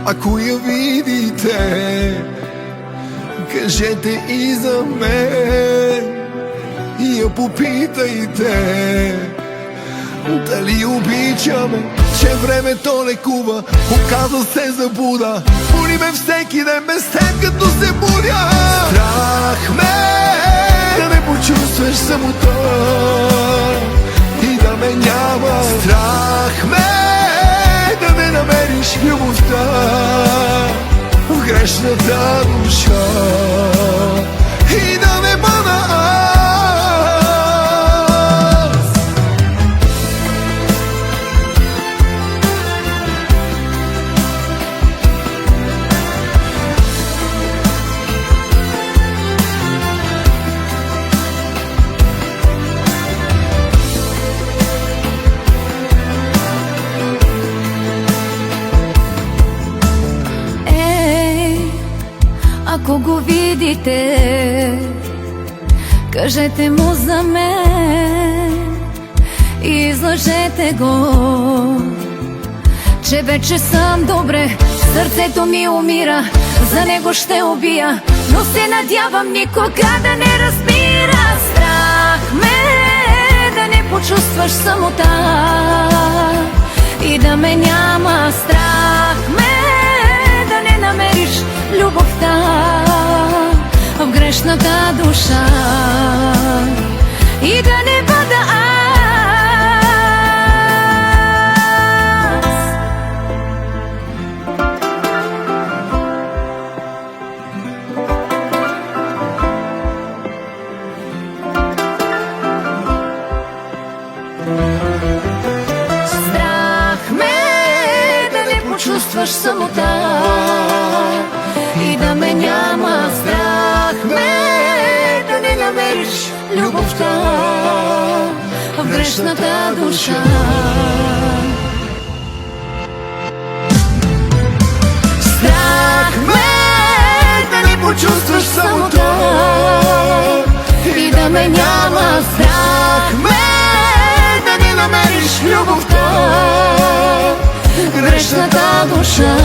Ако я видите, кажете и за мен и я попитайте дали обичаме, че времето лекува, оказва се заблуда. Боли ме всеки ден без теб, като се будя. Страх ме да не почувстваш самота и да ме няма. Страх ме да не намериш любовта в грешната душа и да не бъда аз. Ако го видите, кажете му за мен и излъжете го, че вече съм добре, сърцето ми умира, за него ще убия, но се надявам никога да не разбира. Страх ме да не почувстваш самота и да ме няма. Страх ме да не намериш любовта в грешната душа и да не бъда аз. Страх ме да не почувстваш самота и да ме няма. Страх ме да не намериш любовта в грешната душа. Страх ме да не почувстваш самота и да ме няма. Страх ме да не намериш любовта в грешната душа